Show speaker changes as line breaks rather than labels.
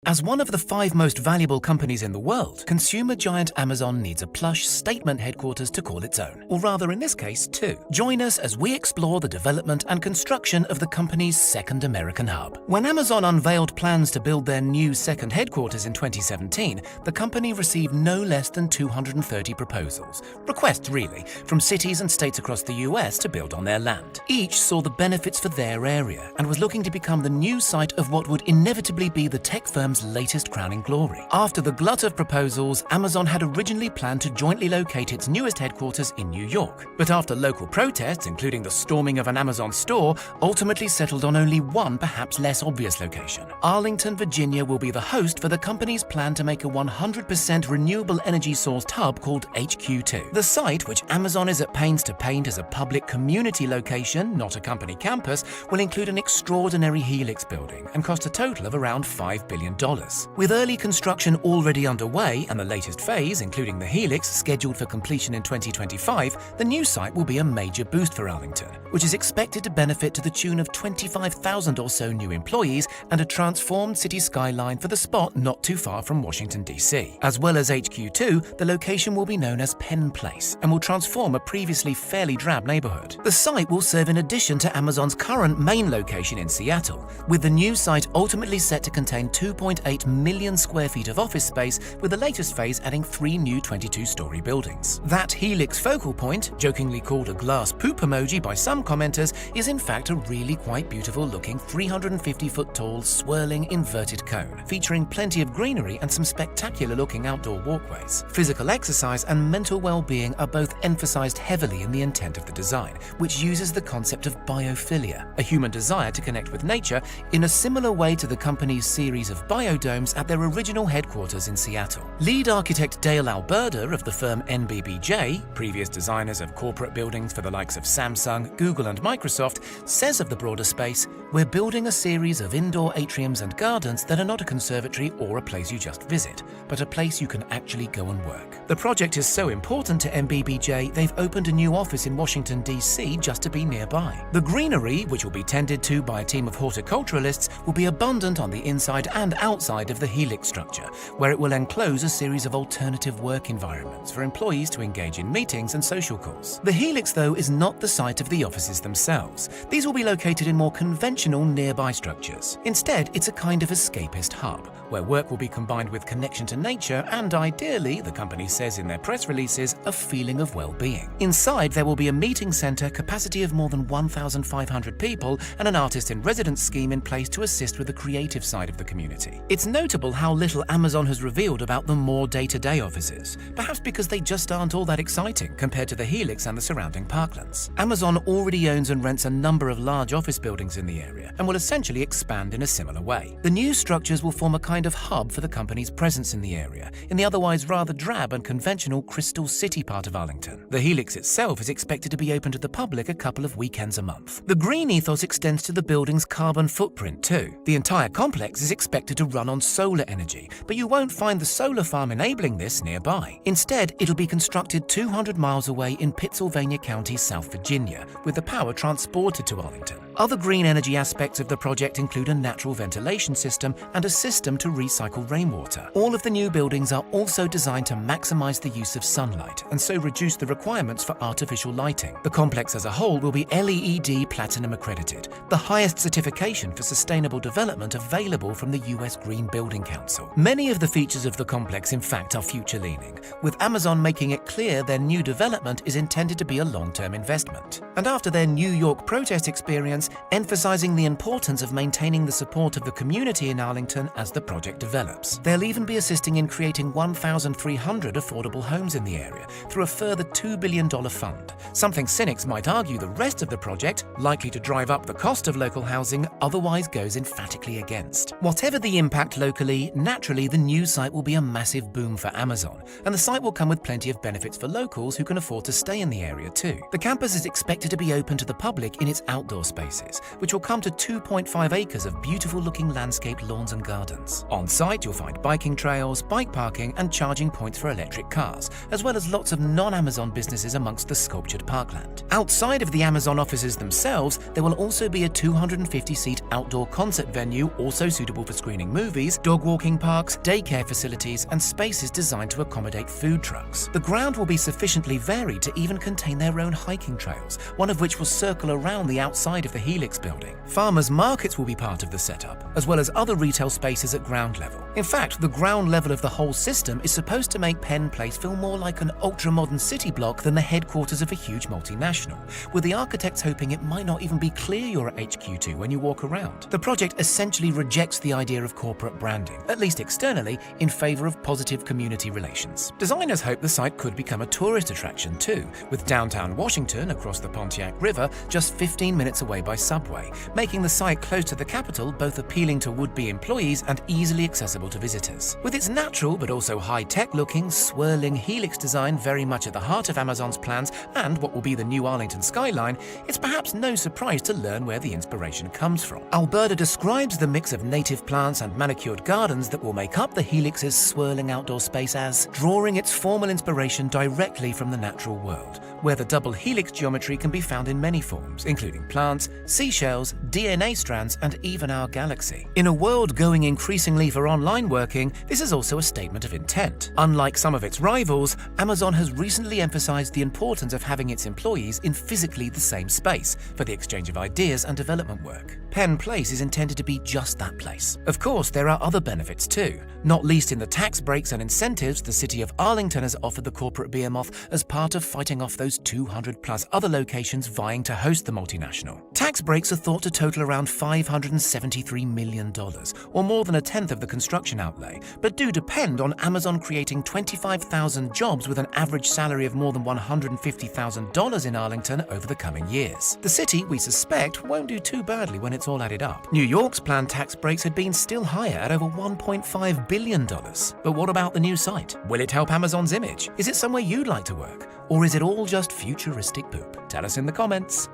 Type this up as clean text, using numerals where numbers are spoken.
As one of the 5 most valuable companies in the world, consumer giant Amazon needs a plush statement headquarters to call its own, or rather in this case, 2. Join us as we explore the development and construction of the company's second American hub. When Amazon unveiled plans to build their new second headquarters in 2017, the company received no less than 230 proposals, requests really, from cities and states across the US to build on their land. Each saw the benefits for their area and was looking to become the new site of what would inevitably be the tech firm's latest crowning glory. After the glut of proposals, Amazon had originally planned to jointly locate its newest headquarters in New York. But after local protests, including the storming of an Amazon store, ultimately settled on only one perhaps less obvious location. Arlington, Virginia will be the host for the company's plan to make a 100% renewable energy sourced hub called HQ2. The site, which Amazon is at pains to paint as a public community location, not a company campus, will include an extraordinary helix building and cost a total of around $5 billion. With early construction already underway and the latest phase, including the helix, scheduled for completion in 2025, the new site will be a major boost for Arlington, which is expected to benefit to the tune of 25,000 or so new employees and a transformed city skyline for the spot not too far from Washington, D.C. As well as HQ2, the location will be known as Penn Place and will transform a previously fairly drab neighborhood. The site will serve in addition to Amazon's current main location in Seattle, with the new site ultimately set to contain 2.8 million square feet of office space, with the latest phase adding 3 new 22-story buildings. That helix focal point, jokingly called a glass poop emoji by some commenters, is in fact a really quite beautiful-looking 350-foot tall swirling inverted cone, featuring plenty of greenery and some spectacular-looking outdoor walkways. Physical exercise and mental well-being are both emphasized heavily in the intent of the design, which uses the concept of biophilia, a human desire to connect with nature, in a similar way to the company's series of biodomes at their original headquarters in Seattle. Lead architect Dale Alberta of the firm NBBJ, previous designers of corporate buildings for the likes of Samsung, Google and Microsoft, says of the broader space, "We're building a series of indoor atriums and gardens that are not a conservatory or a place you just visit, but a place you can actually go and work." The project is so important to NBBJ, they've opened a new office in Washington, D.C. just to be nearby. The greenery, which will be tended to by a team of horticulturalists, will be abundant on the inside and outside of the helix structure, where it will enclose a series of alternative work environments for employees to engage in meetings and social calls. The helix, though, is not the site of the offices themselves. These will be located in more conventional nearby structures. Instead, it's a kind of escapist hub, where work will be combined with connection to nature and, ideally, the company says in their press releases, a feeling of well-being. Inside, there will be a meeting center, capacity of more than 1,500 people, and an artist-in-residence scheme in place to assist with the creative side of the community. It's notable how little Amazon has revealed about the more day-to-day offices, perhaps because they just aren't all that exciting compared to the helix and the surrounding parklands. Amazon already owns and rents a number of large office buildings in the area and will essentially expand in a similar way. The new structures will form a kind of hub for the company's presence in the area, in the otherwise rather drab and conventional Crystal City part of Arlington. The helix itself is expected to be open to the public a couple of weekends a month. The green ethos extends to the building's carbon footprint too. The entire complex is expected to run on solar energy, but you won't find the solar farm enabling this nearby. Instead, it'll be constructed 200 miles away in Pittsylvania County, South Virginia, with the power transported to Arlington. Other green energy aspects of the project include a natural ventilation system and a system to recycle rainwater. All of the new buildings are also designed to maximize the use of sunlight and so reduce the requirements for artificial lighting. The complex as a whole will be LEED Platinum accredited, the highest certification for sustainable development available from the US Green Building Council. Many of the features of the complex, in fact, are future-leaning, with Amazon making it clear their new development is intended to be a long-term investment. And after their New York protest experience, emphasizing the importance of maintaining the support of the community in Arlington as the project develops. They'll even be assisting in creating 1,300 affordable homes in the area through a further $2 billion fund, something cynics might argue the rest of the project, likely to drive up the cost of local housing, otherwise goes emphatically against. Whatever the impact locally, naturally the new site will be a massive boom for Amazon, and the site will come with plenty of benefits for locals who can afford to stay in the area too. The campus is expected to be open to the public in its outdoor spaces, offices, which will come to 2.5 acres of beautiful-looking landscaped lawns and gardens. On site, you'll find biking trails, bike parking, and charging points for electric cars, as well as lots of non-Amazon businesses amongst the sculptured parkland. Outside of the Amazon offices themselves, there will also be a 250-seat outdoor concert venue, also suitable for screening movies, dog walking parks, daycare facilities, and spaces designed to accommodate food trucks. The ground will be sufficiently varied to even contain their own hiking trails, one of which will circle around the outside of the Helix building. Farmers markets will be part of the setup, as well as other retail spaces at ground level. In fact, the ground level of the whole system is supposed to make Penn Place feel more like an ultra-modern city block than the headquarters of a huge multinational, with the architects hoping it might not even be clear you're at HQ2 when you walk around. The project essentially rejects the idea of corporate branding, at least externally, in favor of positive community relations. Designers hope the site could become a tourist attraction too, with downtown Washington across the Pontiac River just 15 minutes away by subway, making the site close to the capital both appealing to would-be employees and easily accessible to visitors. With its natural but also high-tech looking, swirling Helix design very much at the heart of Amazon's plans and what will be the new Arlington skyline, it's perhaps no surprise to learn where the inspiration comes from. Alberta describes the mix of native plants and manicured gardens that will make up the Helix's swirling outdoor space as drawing its formal inspiration directly from the natural world, where the double helix geometry can be found in many forms, including plants, seashells, DNA strands, and even our galaxy. In a world going increasingly for online working, this is also a statement of intent. Unlike some of its rivals, Amazon has recently emphasized the importance of having its employees in physically the same space for the exchange of ideas and development work. Penn Place is intended to be just that place. Of course, there are other benefits too, not least in the tax breaks and incentives the city of Arlington has offered the corporate behemoth as part of fighting off those 200+ other locations vying to host the multinational. Tax breaks are thought to total around $573 million, or more than a tenth of the construction outlay, but do depend on Amazon creating 25,000 jobs with an average salary of more than $150,000 in Arlington over the coming years. The city, we suspect, won't do too badly when it's all added up. New York's planned tax breaks had been still higher at over $1.5 billion. But what about the new site? Will it help Amazon's image? Is it somewhere you'd like to work? Or is it all just futuristic poop? Tell us in the comments.